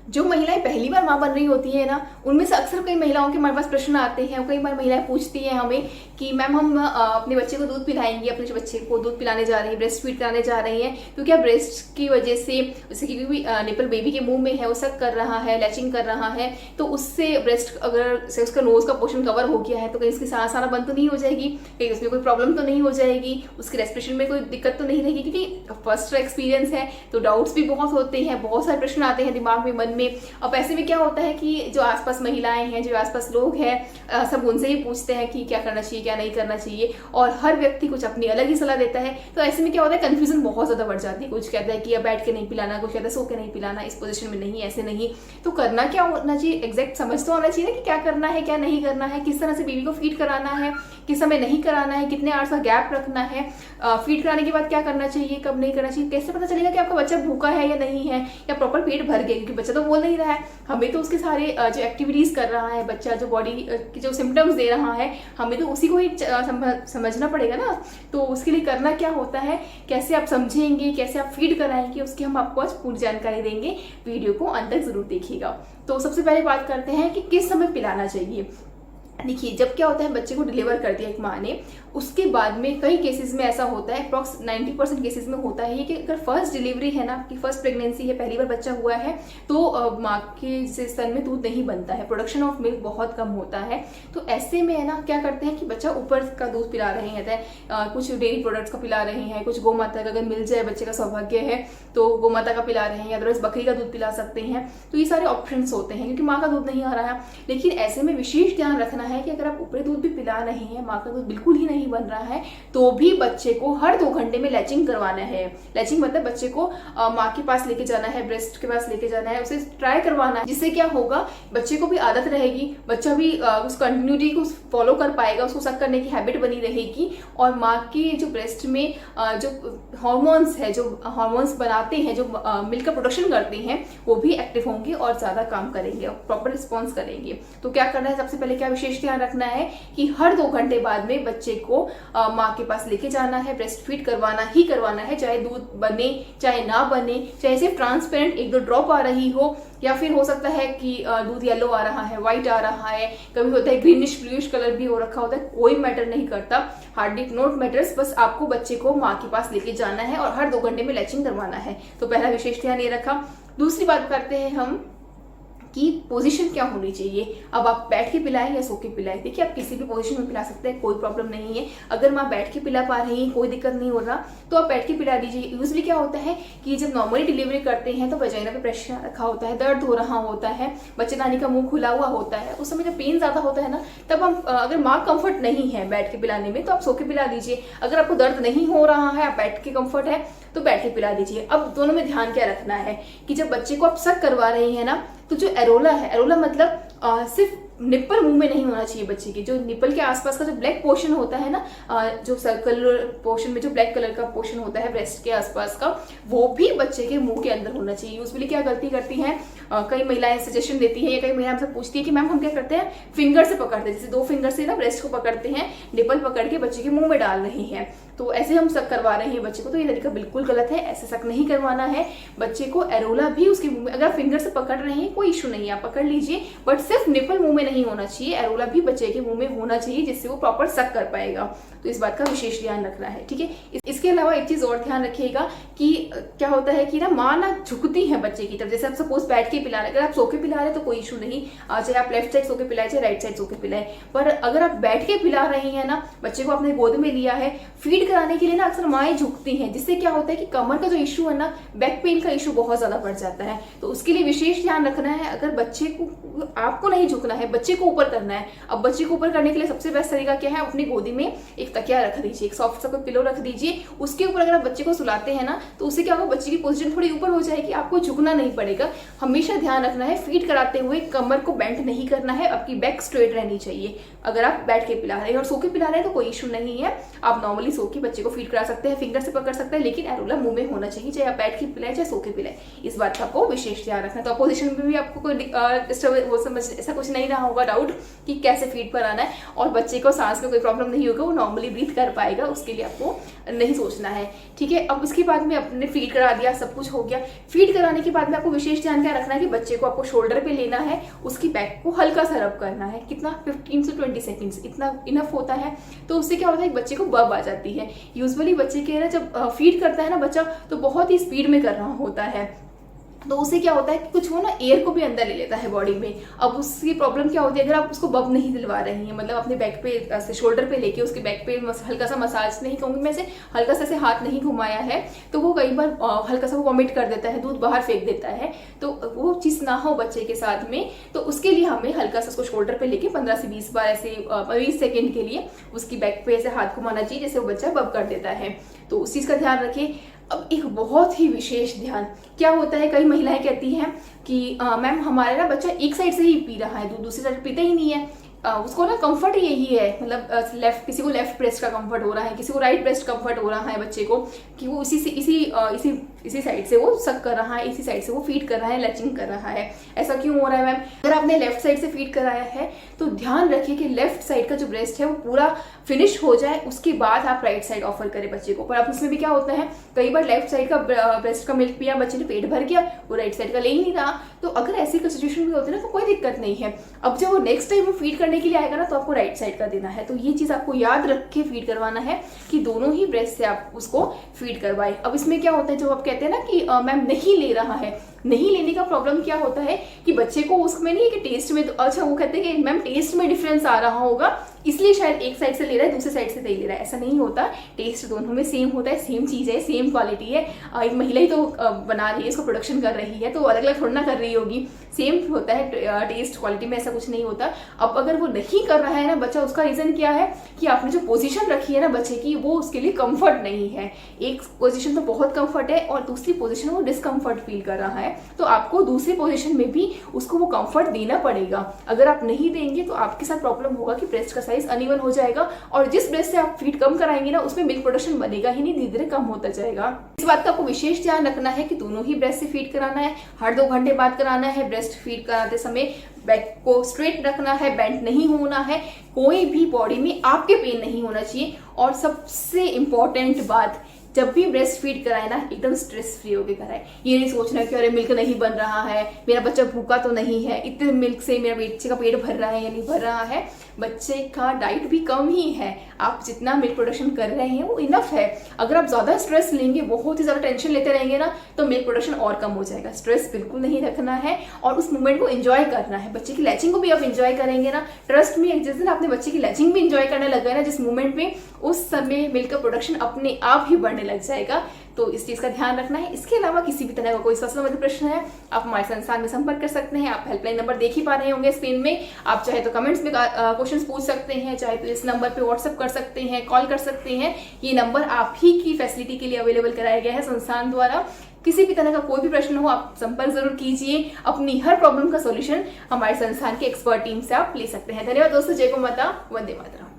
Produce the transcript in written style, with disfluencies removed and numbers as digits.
जो महिलाएं पहली बार माँ बन रही होती है ना, उनमें से अक्सर कई महिलाओं के हमारे पास प्रश्न आते हैं। कई बार महिलाएं पूछती हैं हमें कि मैम हम अपने बच्चे को दूध पिलाएंगे, अपने बच्चे को दूध पिलाने जा रही है, ब्रेस्ट फीड कराने जा रही हैं, तो क्या ब्रेस्ट की वजह से जैसे कि निपल बेबी के मुंह में है, वो सक कर रहा है, लैचिंग कर रहा है, तो उससे ब्रेस्ट अगर से उसका नोज का पोर्शन कवर हो गया है तो कहीं उसकी सांस आना बंद तो नहीं हो जाएगी, कहीं उसमें कोई प्रॉब्लम तो नहीं हो जाएगी, उसके रेस्पिरेशन में कोई दिक्कत तो नहीं रहेगी, क्योंकि फर्स्ट एक्सपीरियंस है तो डाउट्स भी बहुत होते हैं, बहुत सारे प्रश्न आते हैं दिमाग में, मन में। अब ऐसे में क्या होता है कि जो आसपास महिलाएं हैं, जो आसपास लोग हैं, सब उनसे ही पूछते हैं कि क्या करना चाहिए, क्या नहीं करना चाहिए, और हर व्यक्ति कुछ अपनी अलग ही सलाह देता है। तो ऐसे में क्या होता है, कंफ्यूजन बहुत ज्यादा बढ़ जाती है। कुछ कहता है कि अब बैठ के नहीं पिलाना, कुछ कहता है सो के नहीं पिलाना, इस पोजीशन में नहीं, ऐसे नहीं। तो करना क्या होना चाहिए, एग्जैक्ट समझ तो होना चाहिए ना कि क्या करना है, क्या नहीं करना है, किस तरह से बेबी को फीड कराना है, किस समय नहीं कराना है, कितने आवर्स का गैप रखना है, फीड कराने के बाद क्या करना चाहिए, कब नहीं करना चाहिए, कैसे पता चलेगा कि आपका बच्चा भूखा है या नहीं है, या प्रॉपर पेट भर गया, क्योंकि बच्चा तो बोल नहीं रहा है। हमें तो उसके सारे जो एक्टिविटीज कर रहा है बच्चा, जो बॉडी की जो सिम्टम्स दे रहा है, हमें तो उसी को ही समझना पड़ेगा ना। तो उसके लिए करना क्या होता है, कैसे आप समझेंगे, कैसे आप फीड कराएंगे, उसकी हम आपको आज पूरी जानकारी देंगे। वीडियो को अंत तक जरूर देखिएगा। तो सबसे पहले बात करते हैं कि किस समय पिलाना चाहिए। देखिए, जब क्या होता है, बच्चे को डिलीवर कर दिया एक माँ ने, उसके बाद में कई केसेस में ऐसा होता है, अप्रॉक्स 90% केसेस में होता है कि अगर फर्स्ट डिलीवरी है ना, आपकी फर्स्ट प्रेगनेंसी है, पहली बार बच्चा हुआ है, तो माँ के स्तन में दूध नहीं बनता है, प्रोडक्शन ऑफ मिल्क बहुत कम होता है। तो ऐसे में है ना, क्या करते हैं कि बच्चा ऊपर का दूध पिला रहे हैं, कुछ डेयरी प्रोडक्ट्स का पिला रहे हैं, कुछ गौ माता का अगर मिल जाए, बच्चे का सौभाग्य है तो गौ माता का पिला रहे हैं, अदरवाइज बकरी का दूध पिला सकते हैं। तो ये सारे ऑप्शंस होते हैं, क्योंकि माँ का दूध नहीं आ रहा है। लेकिन ऐसे में विशेष ध्यान रखना है कि अगर आप ऊपरी दूध भी पिला रहे हैं, माँ का दूध बिल्कुल ही नहीं बन रहा है, तो भी बच्चे को हर 2 घंटे में लैचिंग करवाना है। लैचिंग मतलब बच्चे को माँ के पास लेके जाना है, ब्रेस्ट के पास लेके जाना है, उसे ट्राई करवाना है, जिससे क्या होगा, बच्चे को भी आदत रहेगी, बच्चा भी उस कंटिन्यूटी को फॉलो कर पाएगा, उसको सक करने की हैबिट बनी रहेगी, और माँ के जो ब्रेस्ट में जो हार्मोन्स है, जो हार्मोन्स बनाते हैं, जो मिल्क का प्रोडक्शन करते हैं, वो भी एक्टिव होंगे और ज्यादा काम करेंगे, प्रॉपर रिस्पॉन्स करेंगे। तो क्या करना है, सबसे पहले क्या विशेष ध्यान रखना है कि हर 2 घंटे बाद में बच्चे को माँ के पास लेके जाना है, ब्रेस्ट फीड करवाना ही करवाना है, चाहे दूध बने चाहे ना बने, चाहे सिर्फ ट्रांसपेरेंट 1-2 ड्रॉप आ रही हो, या फिर हो सकता है कि दूध येलो आ रहा है, व्हाइट आ रहा है, कभी होता है ग्रीनिश ब्लूइश कलर भी हो रखा होता है, कोई मैटर नहीं करता, हार्डली नॉट मैटर्स। बस आपको बच्चे को माँ के पास लेके जाना है और हर 2 घंटे में लैचिंग करवाना है। तो पहला विशेष ध्यान ये रखा। दूसरी बात करते हैं हम कि पोजीशन क्या होनी चाहिए। अब आप बैठ के पिलाएं या सो के पिलाएं, देखिए आप किसी भी पोजीशन में पिला सकते हैं, कोई प्रॉब्लम नहीं है। अगर माँ बैठ के पिला पा रही है, कोई दिक्कत नहीं हो रहा, तो आप बैठ के पिला दीजिए। यूजली क्या होता है कि जब नॉर्मली डिलीवरी करते हैं तो वजाइना पे प्रेशर रखा होता है, दर्द हो रहा होता है, बच्चेदानी का मुंह खुला हुआ होता है, उस समय जब पेन ज्यादा होता है ना, तब हम अगर माँ कंफर्ट नहीं है बैठ के पिलाने में, तो आप सो के पिला दीजिए। अगर आपको दर्द नहीं हो रहा है, आप बैठ के कंफर्ट है, तो बैठ के पिला दीजिए। अब दोनों में ध्यान क्या रखना है कि जब बच्चे को आप सक करवा रहे हैं ना, तो जो एरोला है, एरोला मतलब सिर्फ निप्पल मुंह में नहीं होना चाहिए बच्चे के, जो निप्पल के आसपास का जो ब्लैक पोर्शन होता है ना, जो सर्कुलर पोर्शन में जो ब्लैक कलर का पोर्शन होता है ब्रेस्ट के आसपास का, वो भी बच्चे के मुंह के अंदर होना चाहिए। यूजुअली क्या गलती करती हैं, कई महिलाएं सजेशन देती हैं या कई महिलाएं हमसे पूछती है कि मैम हम क्या करते हैं, फिंगर से पकड़ते हैं, जैसे 2 फिंगर से ना ब्रेस्ट को पकड़ते हैं, निप्पल पकड़ के बच्चे के मुंह में डाल रहे हैं, तो ऐसे हम सक करवा रहे हैं बच्चे को। तो ये तरीका बिल्कुल गलत है, ऐसे सक नहीं करवाना है। बच्चे को एरोला भी उसके मुंह में, अगर फिंगर से पकड़ रहे हैं कोई इशू नहीं है, आप पकड़ लीजिए, बट सिर्फ निप्पल मुंह में नहीं होना चाहिए, एरोला भी बच्चे के मुंह में होना चाहिए, जिससे वो प्रॉपर सक कर पाएगा। तो इस बात का विशेष ध्यान रखना है, ठीक है। इसके अलावा एक चीज और ध्यान रखिएगा कि क्या होता है कि ना, माँ ना झुकती है बच्चे की तरफ, जैसे आप सपोज बैठ के पिला रहे, अगर आप सो के पिला रहे तो कोई इशू नहीं, चाहे आप लेफ्ट साइड सो के पिलाए चाहे राइट साइड सो के पिलाए, पर अगर आप बैठ के पिला रही हैं ना, बच्चे को आपने गोद में लिया है, फीड कराने के लिए ना अक्सर माएँ झुकती हैं, जिससे क्या होता है कि कमर का जो इशू है ना, बैक पेन का इशू बहुत ज्यादा बढ़ जाता है। तो उसके लिए विशेष ध्यान रखना है, अगर बच्चे को, आपको नहीं झुकना है, बच्चे को ऊपर करना है। अब बच्चे को ऊपर करने के लिए सबसे बेस्ट तरीका क्या है, अपनी गोदी में एक तकिया रख दीजिए, एक सॉफ्ट सा कोई पिलो रख दीजिए, उसके ऊपर अगर आप बच्चे को सुलाते हैं ना, तो उससे क्या होगा, बच्चे की पोजीशन थोड़ी ऊपर हो जाएगी, आपको झुकना नहीं पड़ेगा। हमेशा ध्यान रखना है, फीड कराते हुए कमर को बेंड नहीं करना है, आपकी बैक स्ट्रेट रहनी चाहिए। अगर आप बैठ के पिला रहे हैं और सो के पिला रहे हैं तो कोई इशू नहीं है, आप नॉर्मली सो के बच्चे को फीड करा सकते हैं, फिंगर से पकड़ सकते हैं, लेकिन एरोला मुंह में होना चाहिए, चाहे आप बैठ के पिलाए चाहे सो के पिलाए। इस बात का आपको विशेष ध्यान रखना है। तो अपोजिशन में भी आपको कोई डिस्टर्ब वो समझ ऐसा कुछ नहीं रहा होगा डाउट कि कैसे फीड पर आना है, और बच्चे को सांस में कोई प्रॉब्लम नहीं होगा, वो नॉर्मली ब्रीथ कर पाएगा, उसके लिए आपको नहीं सोचना है। ठीक है, अब उसके बाद में अपने फीड करा दिया, सब कुछ हो गया। फीड कराने के बाद में आपको विशेष ध्यान क्या रखना है कि बच्चे को आपको शोल्डर पे लेना है, उसकी बैक को हल्का सा रब करना है। कितना 15 से 20 सेकेंड्स इतना इनफ होता है। तो उससे क्या होता है, बच्चे को बब आ जाती है। यूजुअली बच्चे के ना जब फीड करता है ना बच्चा, तो बहुत ही स्पीड में कर रहा होता है, तो उससे क्या होता है कि कुछ वो ना एयर को भी अंदर ले लेता है बॉडी में। अब उसकी प्रॉब्लम क्या होती है, अगर आप उसको बब नहीं दिलवा रही हैं, मतलब अपने बैक पे से शोल्डर पे लेके उसके बैक पे हल्का सा मसाज नहीं कहूँगी मैं, से हल्का सा से हाथ नहीं घुमाया है, तो वो कई बार हल्का सा वो वॉमिट कर देता है, दूध बाहर फेंक देता है। तो वो चीज़ ना हो बच्चे के साथ में, तो उसके लिए हमें हल्का सा उसको शोल्डर पे लेके 15 से 20 बार ऐसे 20 सेकेंड के लिए उसकी बैक पे ऐसे हाथ घुमाना चाहिए, जैसे वो बच्चा बब कर देता है। तो उस चीज़ का ध्यान रखें। अब एक बहुत ही विशेष ध्यान क्या होता है, कई महिलाएं कहती हैं कि मैम हमारा ना बच्चा एक साइड से ही पी रहा है, दूसरी साइड पीता ही नहीं है। उसको ना कंफर्ट यही है, मतलब लेफ्ट, किसी को लेफ्ट ब्रेस्ट का कंफर्ट हो रहा है, किसी को राइट ब्रेस्ट कंफर्ट हो रहा है बच्चे को, कि वो इसी साइड से वो सक कर रहा है, इसी साइड से वो फीड कर रहा है, लचिंग कर रहा है। ऐसा क्यों हो रहा है मैम? अगर आपने लेफ्ट साइड से फीड कराया है तो ध्यान रखिए कि लेफ्ट साइड का जो ब्रेस्ट है वो पूरा फिनिश हो जाए, उसके बाद आप राइट साइड ऑफर करें बच्चे को। पर अब उसमें भी क्या होता है, कई बार लेफ्ट साइड का ब्रेस्ट का मिल्क पिया, बच्चे ने पेट भर गया, वो राइट साइड का ले ही नहीं रहा। तो अगर ऐसी सिचुएशन भी होती है ना, तो कोई दिक्कत नहीं है। अब जब वो नेक्स्ट टाइम वो फीड करने के लिए आएगा ना, तो आपको राइट साइड का देना है। तो ये चीज आपको याद रख के फीड करवाना है कि दोनों ही ब्रेस्ट से आप उसको फीड करवाएं। अब इसमें क्या होता है, जब आप कहते हैं ना कि मैम नहीं ले रहा है, नहीं लेने का प्रॉब्लम क्या होता है कि बच्चे को उसमें नहीं है कि टेस्ट में, तो अच्छा वो कहते हैं कि मैम टेस्ट में डिफरेंस आ रहा होगा, इसलिए शायद एक साइड से ले रहा है, दूसरे साइड से नहीं ले रहा है। ऐसा नहीं होता, टेस्ट दोनों में सेम होता है, सेम चीज़ है, सेम क्वालिटी है। एक महिला ही तो बना रही है, इसको प्रोडक्शन कर रही है, तो अलग अलग थोड़ा ना कर रही होगी, सेम होता है टेस्ट क्वालिटी में, ऐसा कुछ नहीं होता। अब अगर वो नहीं कर रहा है ना बच्चा, उसका रीज़न क्या है कि आपने जो पोजीशन रखी है ना बच्चे की, वो उसके लिए कंफर्ट नहीं है। एक पोजीशन तो बहुत कंफर्ट है और दूसरी पोजीशन वो डिस्कम्फर्ट फील कर रहा है, तो आपको दूसरी पोजीशन में भी उसको वो कंफर्ट देना पड़ेगा। अगर आप नहीं देंगे तो आपके साथ प्रॉब्लम होगा कि ब्रेस्ट का साइज अनइवन हो जाएगा, और जिस ब्रेस्ट से आप फीड कम कराएंगे ना, उसमें मिल्क प्रोडक्शन बनेगा ही नहीं, धीरे धीरे कम होता जाएगा। इस बात का आपको विशेष ध्यान रखना है कि दोनों ही ब्रेस्ट से फीड कराना है, हर 2 घंटे बाद कराना है। ब्रेस्ट फीड कराते समय बैक को स्ट्रेट रखना है, बेंट नहीं होना है, कोई भी बॉडी में आपके पेन नहीं होना चाहिए। और सबसे इंपॉर्टेंट बात, जब भी ब्रेस्ट फीड कराए ना, एकदम स्ट्रेस फ्री होकर कराए। ये नहीं सोचना कि अरे मिल्क नहीं बन रहा है, मेरा बच्चा भूखा तो नहीं है, इतने मिल्क से मेरा बच्चे का पेट भर रहा है या नहीं भर रहा है। बच्चे का डाइट भी कम ही है, आप जितना मिल्क प्रोडक्शन कर रहे हैं वो इनफ है। अगर आप ज़्यादा स्ट्रेस लेंगे, बहुत ही ज़्यादा टेंशन लेते रहेंगे ना, तो मिल्क प्रोडक्शन और कम हो जाएगा। स्ट्रेस बिल्कुल नहीं रखना है और उस मोमेंट को एंजॉय करना है। बच्चे की लैचिंग को भी आप एंजॉय करेंगे ना, ट्रस्ट में जिस दिन आपने बच्चे की लैचिंग भी एंजॉय करने लग गए ना, जिस मोमेंट में, उस समय मिल्क का प्रोडक्शन अपने आप ही बढ़ने लग जाएगा। तो इस चीज़ का ध्यान रखना है। इसके अलावा किसी भी तरह का कोई स्वास्थ्य संबंधी प्रश्न है, आप हमारे संस्थान में संपर्क कर सकते हैं। आप हेल्पलाइन नंबर देख ही पा रहे होंगे स्क्रीन में। आप चाहे तो कमेंट्स में क्वेश्चंस पूछ सकते हैं, चाहे तो इस नंबर पे व्हाट्सएप कर सकते हैं, कॉल कर सकते हैं। ये नंबर आप ही की फैसिलिटी के लिए अवेलेबल कराया गया है संस्थान द्वारा। किसी भी तरह का कोई भी प्रश्न हो, आप संपर्क जरूर कीजिए। अपनी हर प्रॉब्लम का सॉल्यूशन हमारे संस्थान के एक्सपर्ट टीम से आप ले सकते हैं। धन्यवाद दोस्तों। जय गौ माता, वंदे मातरम।